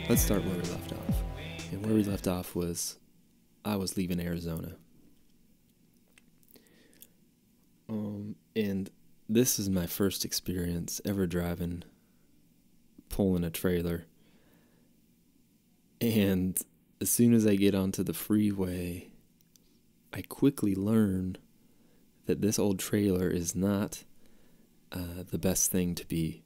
let's start where we left off. And where we left off was I was leaving Arizona. And this is my first experience ever driving, pulling a trailer. And as soon as I get onto the freeway, I quickly learn that this old trailer is not the best thing to be,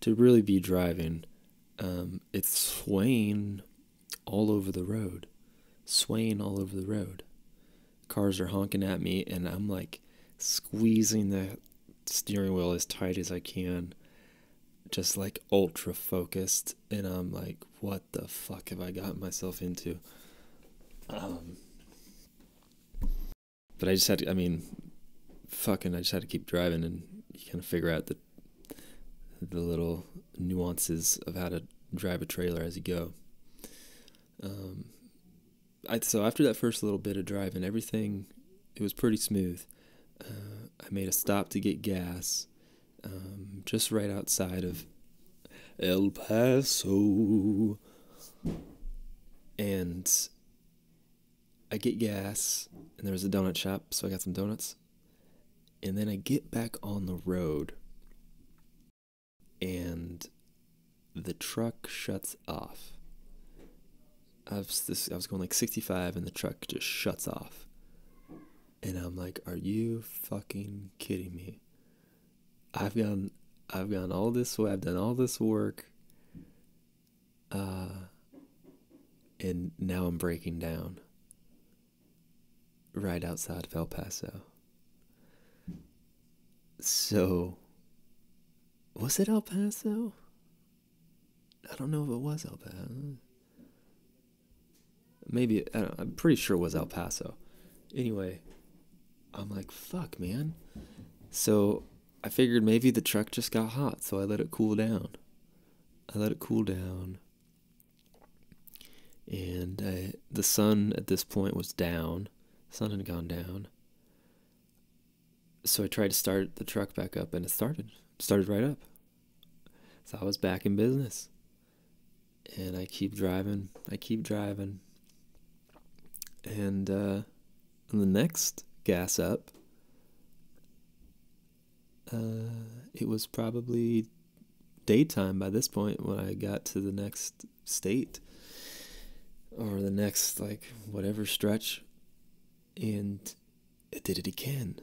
to really be driving. It's swaying all over the road. Cars are honking at me, and I'm like squeezing the steering wheel as tight as I can, just like ultra focused, and I'm like, what the fuck have I gotten myself into? But I just had to, I just had to keep driving, and you kind of figure out the little nuances of how to drive a trailer as you go. So after that first little bit of driving, everything, it was pretty smooth. I made a stop to get gas, just right outside of El Paso. And I get gas, and there was a donut shop, so I got some donuts. And then I get back on the road, and the truck shuts off. I was going like 65, and the truck just shuts off. And I'm like, are you fucking kidding me? I've gone all this way, I've done all this work, and now I'm breaking down right outside of El Paso. So, was it El Paso? I don't know if it was El Paso. Maybe, I'm pretty sure it was El Paso. Anyway, I'm like, fuck, man. So I figured maybe the truck just got hot, so I let it cool down. And the sun at this point was down. The sun had gone down. So I tried to start the truck back up, and it started right up. So I was back in business. And I keep driving. And on the next gas up, it was probably daytime by this point when I got to the next state, or the next, like, whatever stretch, and it did it again.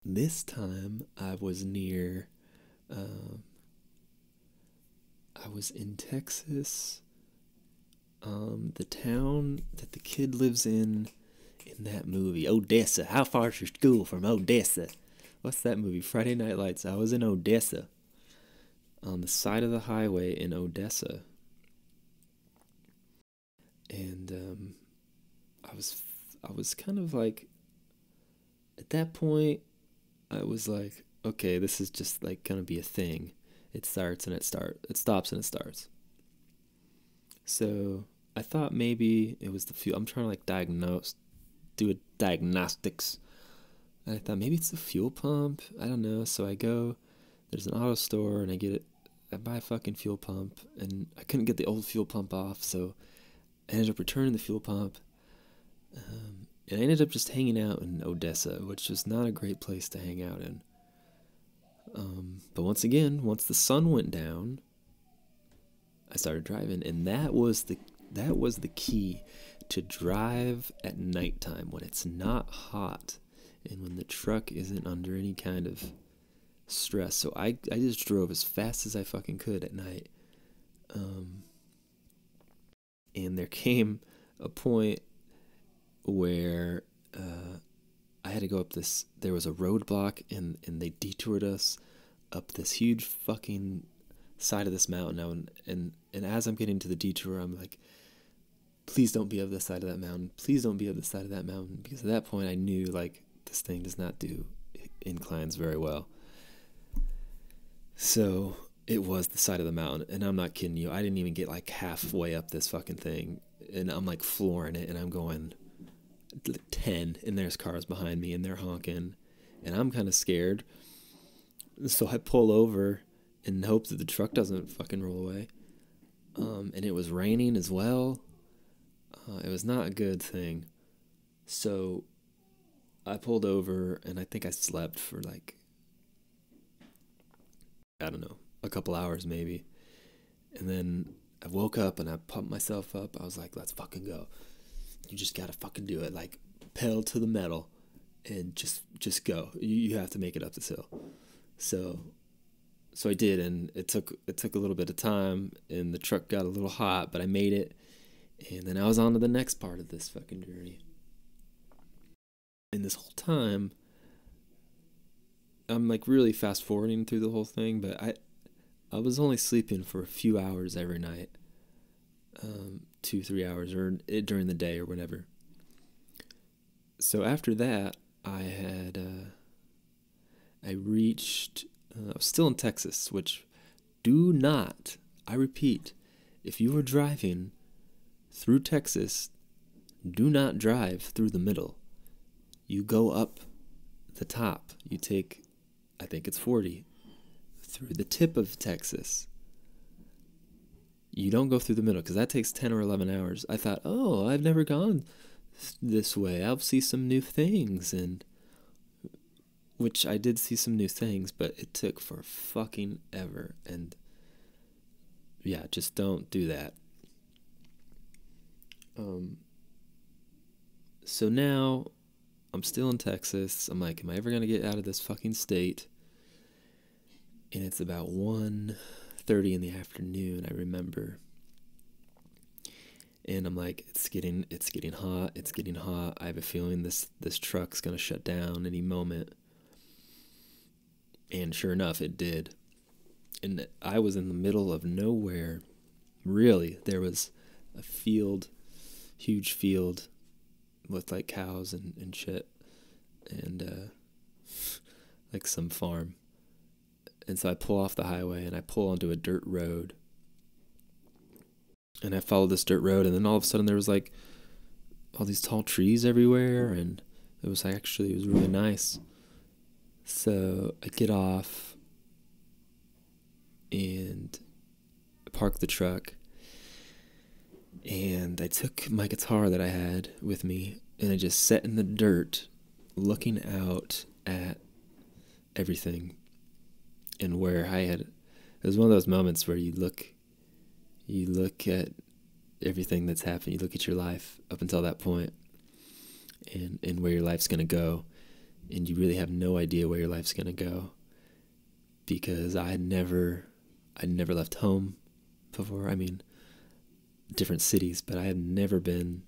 This time I was near, I was in Texas, the town that the kid lives in that movie, Odessa. How far is your school from Odessa? What's that movie? Friday Night Lights. I was in Odessa, on the side of the highway in Odessa. And I was kind of like, at that point, I was like, okay, this is just like gonna be a thing. It stops and it starts. So I thought maybe it was the fuel. I'm trying to like do a diagnostics. And I thought maybe it's the fuel pump. I don't know. So I go, there's an auto store, and I buy a fucking fuel pump, and I couldn't get the old fuel pump off, so I ended up returning the fuel pump. And I ended up just hanging out in Odessa, which was not a great place to hang out in. But once the sun went down, I started driving, and that was the key to drive at nighttime when it's not hot and when the truck isn't under any kind of stress. So I just drove as fast as I fucking could at night. And there came a point where I had to go up there was a roadblock, and they detoured us up this huge fucking side of this mountain now, and as I'm getting to the detour, I'm like, please don't be of this side of that mountain. Please don't be of this side of that mountain. Because at that point I knew, like, this thing does not do inclines very well. So it was the side of the mountain, and I'm not kidding you. I didn't even get like halfway up this fucking thing, and I'm like flooring it, and I'm going 10, and there's cars behind me, and they're honking, and I'm kind of scared. So I pull over and hope that the truck doesn't fucking roll away. and it was raining as well. It was not a good thing. So I pulled over, and I think I slept for like, I don't know, a couple hours maybe. And then I woke up and I pumped myself up. I was like, let's fucking go. You just gotta fucking do it. Like, pedal to the metal and just go. You have to make it up this hill. So I did, and it took a little bit of time, and the truck got a little hot, but I made it. And then I was on to the next part of this fucking journey. And this whole time, I'm like really fast forwarding through the whole thing, but I was only sleeping for a few hours every night, 2-3 hours, or during the day or whatever. So after that, I reached. I was still in Texas, which do not. I repeat, if you are driving through Texas, do not drive through the middle. You go up the top. You take, I think it's 40, through the tip of Texas. You don't go through the middle, because that takes 10 or 11 hours. I thought, oh, I've never gone this way. I'll see some new things, and which I did see some new things, but it took for fucking ever. And yeah, just don't do that. So now I'm still in Texas. I'm like, am I ever going to get out of this fucking state? And it's about 1:30 in the afternoon, I remember. And I'm like, it's getting hot. I have a feeling this truck's going to shut down any moment. And sure enough, it did. And I was in the middle of nowhere. Really, there was a field, huge field, with like cows and shit, and like some farm. And so I pull off the highway and I pull onto a dirt road. And I followed this dirt road, and then all of a sudden there was like all these tall trees everywhere, and it was really nice. So I get off and park the truck, and I took my guitar that I had with me, and I just sat in the dirt looking out at everything. And where it was one of those moments where you look at everything that's happened, you look at your life up until that point, and where your life's going to go, and you really have no idea where your life's going to go, because I'd never left home before. I mean, different cities, but I had never been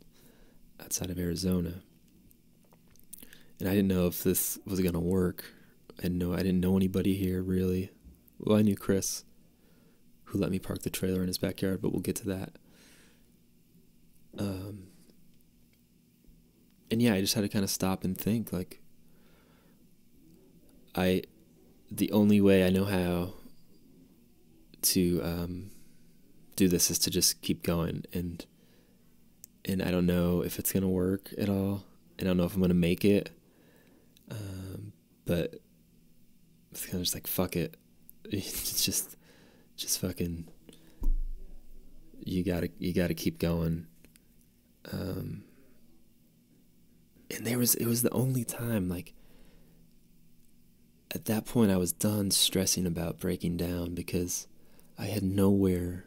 outside of Arizona, and I didn't know if this was going to work. I didn't know anybody here, really. Well, I knew Chris, who let me park the trailer in his backyard, but we'll get to that. And yeah, I just had to kind of stop and think, like, the only way I know how to do this is to just keep going, and I don't know if it's gonna work at all. I don't know if I'm gonna make it, but it's kind of just like, fuck it. It's just fucking. You gotta keep going. And it was the only time, like, at that point I was done stressing about breaking down, because I had nowhere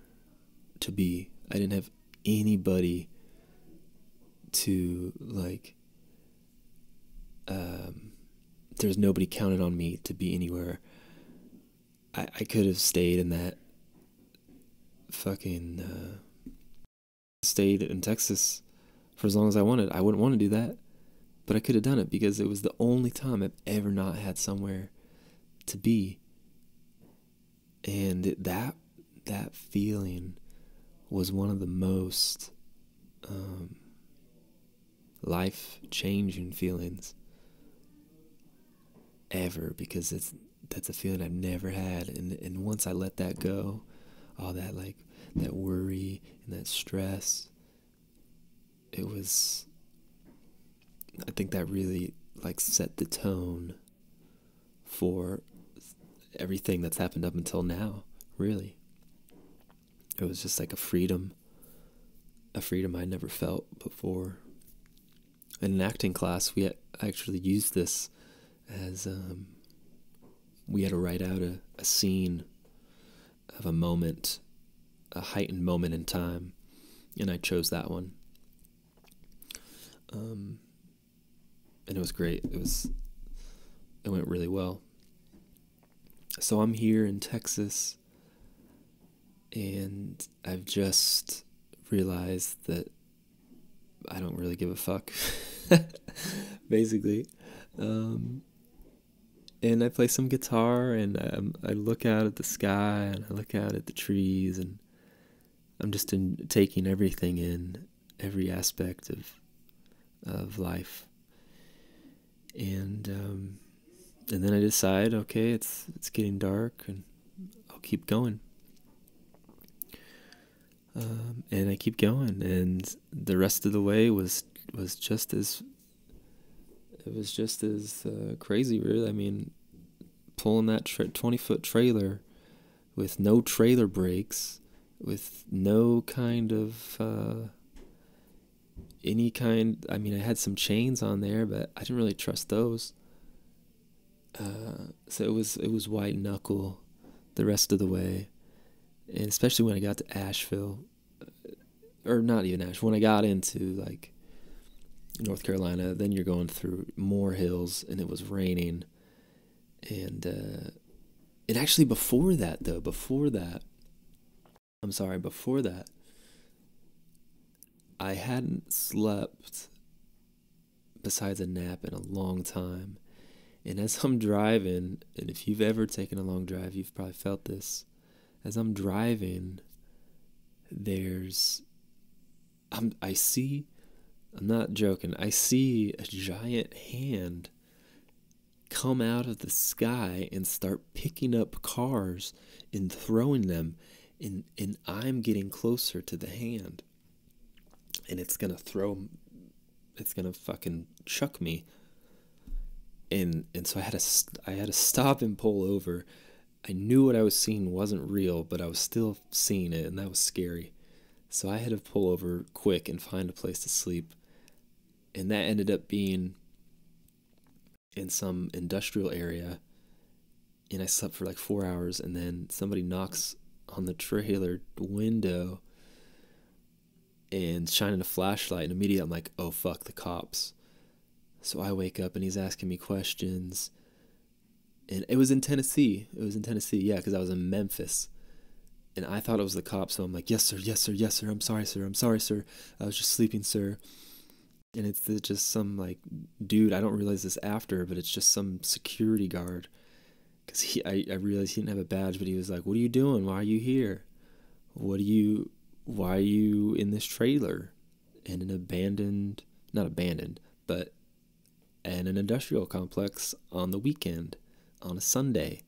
to be. I didn't have anybody to, like, there's nobody counted on me to be anywhere. I could have stayed in that fucking stayed in Texas for as long as I wanted. I wouldn't want to do that, but I could have done it, because it was the only time I've ever not had somewhere to be. And that feeling was one of the most life-changing feelings ever, because that's a feeling I've never had. And once I let that go, all that, like, that worry and that stress, it was, I think that really, like, set the tone for everything that's happened up until now, really. It was just like a freedom I'd never felt before. In an acting class, we actually used this as we had to write out a scene of a moment, a heightened moment in time, and I chose that one. And it was great. It went really well. So I'm here in Texas, and I've just realized that I don't really give a fuck, basically. And I play some guitar, and I look out at the sky, and I look out at the trees, and I'm just taking everything in, every aspect of life. And then I decide, okay, it's getting dark, and I'll keep going. And I keep going, and the rest of the way was just as crazy, really. I mean, pulling that 20-foot trailer with no trailer brakes, with no kind of any kind. I mean, I had some chains on there, but I didn't really trust those. So it was white knuckle the rest of the way, and especially when I got to Asheville, or not even Asheville, when I got into like North Carolina, then you're going through more hills, and it was raining, and actually before that, I hadn't slept besides a nap in a long time. And as I'm driving, and if you've ever taken a long drive, you've probably felt this. As I'm driving, I'm not joking, I see a giant hand come out of the sky and start picking up cars and throwing them, and I'm getting closer to the hand, and it's gonna fucking chuck me. And so I had to stop and pull over. I knew what I was seeing wasn't real, but I was still seeing it, and that was scary. So I had to pull over quick and find a place to sleep. And that ended up being in some industrial area. And I slept for like 4 hours, and then somebody knocks on the trailer window and shining a flashlight, and immediately I'm like, oh fuck, the cops. So I wake up, and he's asking me questions. And it was in Tennessee. Yeah, because I was in Memphis. And I thought it was the cops, so I'm like, yes, sir, yes, sir, yes, sir. I'm sorry, sir. I was just sleeping, sir. And it's just some, like, dude, I don't realize this after, but it's just some security guard. Because I realized he didn't have a badge, but he was like, what are you doing? Why are you here? Why are you in this trailer? In an not abandoned, but in an industrial complex on the weekend, on a Sunday.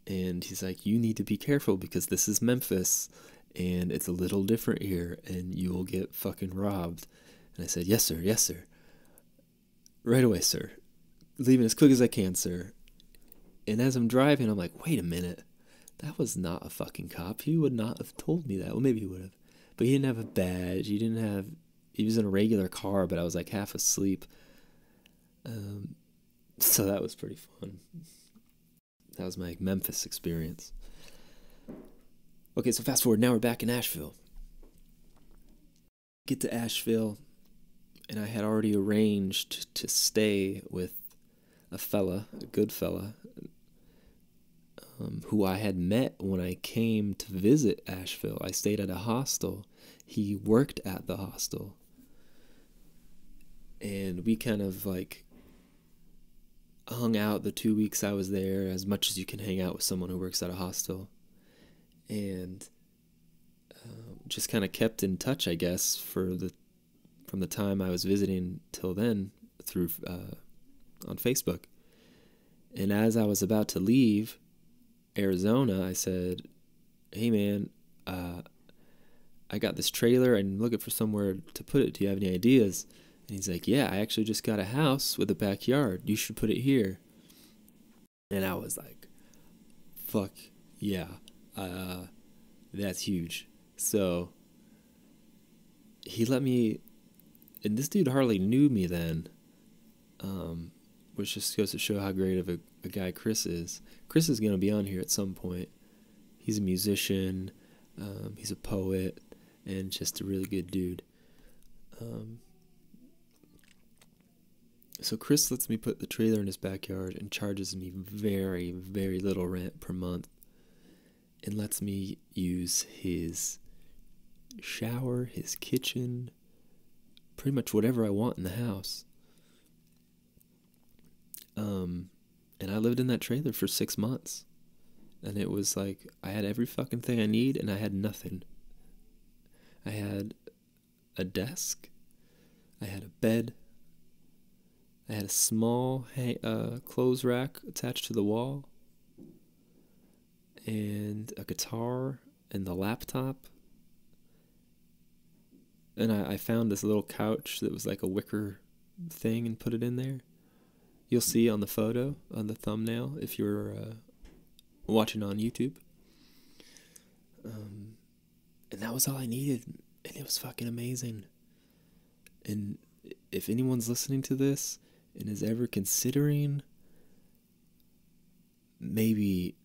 And he's like, you need to be careful because this is Memphis, and it's a little different here, and you will get fucking robbed. And I said, yes, sir, yes, sir. Right away, sir. Leaving as quick as I can, sir. And as I'm driving, I'm like, wait a minute. That was not a fucking cop. He would not have told me that. Well, maybe he would have. But he didn't have a badge. He was in a regular car, but I was like half asleep. So that was pretty fun. That was my Memphis experience. Okay, so fast forward. Now we're back in Asheville. Get to Asheville, and I had already arranged to stay with a good fella, who I had met when I came to visit Asheville. I stayed at a hostel. He worked at the hostel. And we kind of like hung out the 2 weeks I was there, as much as you can hang out with someone who works at a hostel. And just kind of kept in touch, I guess, from the time I was visiting till then through on Facebook. And as I was about to leave Arizona, I said, hey man, I got this trailer. I'm looking for somewhere to put it. Do you have any ideas? And he's like, yeah, I actually just got a house with a backyard. You should put it here. And I was like, fuck yeah. That's huge. So he let me, and this dude hardly knew me then, which just goes to show how great of a guy Chris is. Chris is going to be on here at some point. He's a musician, he's a poet, and just a really good dude. So Chris lets me put the trailer in his backyard and charges me very, very little rent per month, and lets me use his shower, his kitchen, pretty much whatever I want in the house. And I lived in that trailer for 6 months. And it was like, I had every fucking thing I need, and I had nothing. I had a desk. I had a bed. I had a small clothes rack attached to the wall. And a guitar and the laptop. And I found this little couch that was like a wicker thing and put it in there. You'll see on the photo, on the thumbnail, if you're watching on YouTube. And that was all I needed. And it was fucking amazing. And if anyone's listening to this and is ever considering maybe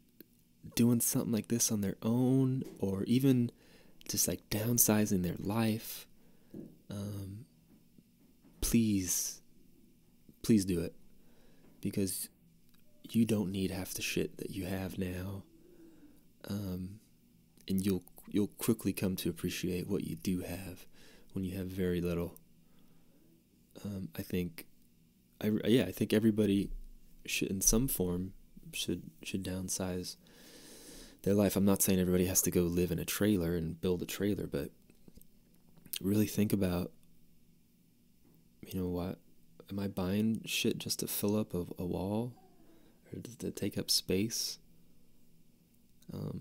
doing something like this on their own, or even just like downsizing their life, please do it, because you don't need half the shit that you have now, and you'll quickly come to appreciate what you do have when you have very little. I think everybody should, in some form, should downsize their life. I'm not saying everybody has to go live in a trailer and build a trailer, but really think about, what, am I buying shit just to fill up a wall, or to take up space? At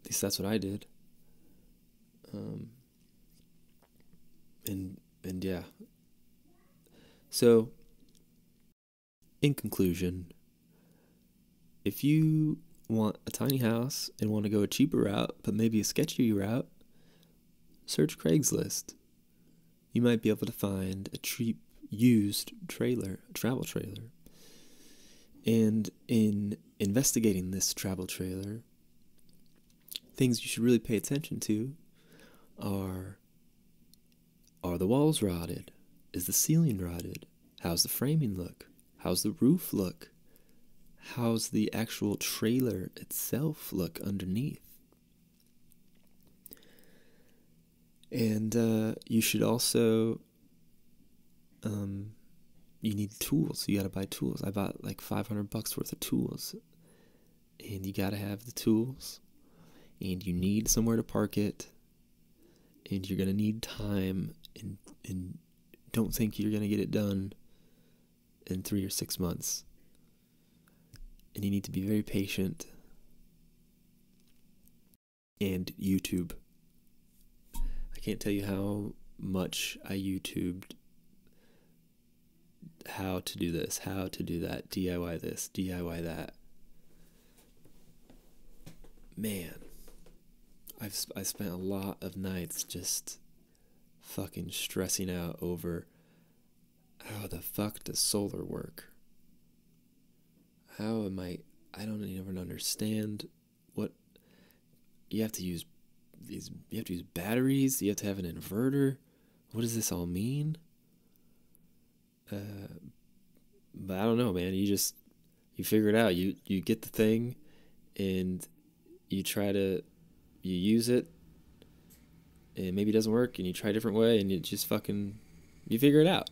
least that's what I did. And yeah. So, in conclusion, if you want a tiny house and want to go a cheaper route, but maybe a sketchy route, search Craigslist. You might be able to find a cheap used travel trailer. And in investigating this travel trailer, things you should really pay attention to are the walls rotted? Is the ceiling rotted? How's the framing look? How's the roof look? How's the actual trailer itself look underneath? And you should also, you need tools. You gotta buy tools. I bought like $500 worth of tools. And you gotta have the tools. And you need somewhere to park it. And you're gonna need time. And don't think you're gonna get it done in 3 or 6 months. And you need to be very patient. And YouTube. I can't tell you how much I YouTubed how to do this, how to do that, DIY this, DIY that. Man, I spent a lot of nights just fucking stressing out over how the fuck does solar work? How am I don't even understand what you have to use. You have to use batteries. You have to have an inverter. What does this all mean? But I don't know, man. You figure it out. You get the thing, and you use it, and maybe it doesn't work, and you try a different way, and you figure it out.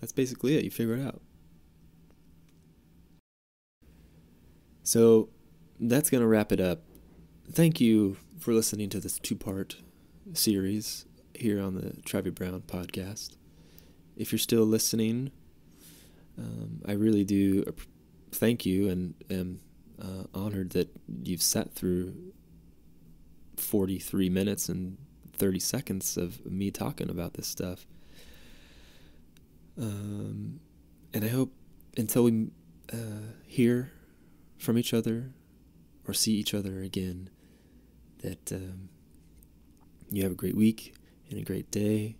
That's basically it. You figure it out. So that's gonna wrap it up. Thank you for listening to this 2-part series here on the Travis Brown podcast. If you're still listening, I really do thank you, and am honored that you've sat through 43 minutes and 30 seconds of me talking about this stuff. And I hope until we hear from each other or see each other again, that you have a great week and a great day,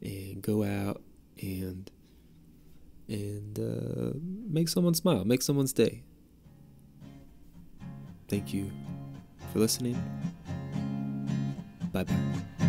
and go out and make someone smile, make someone's day. Thank you for listening. Bye bye.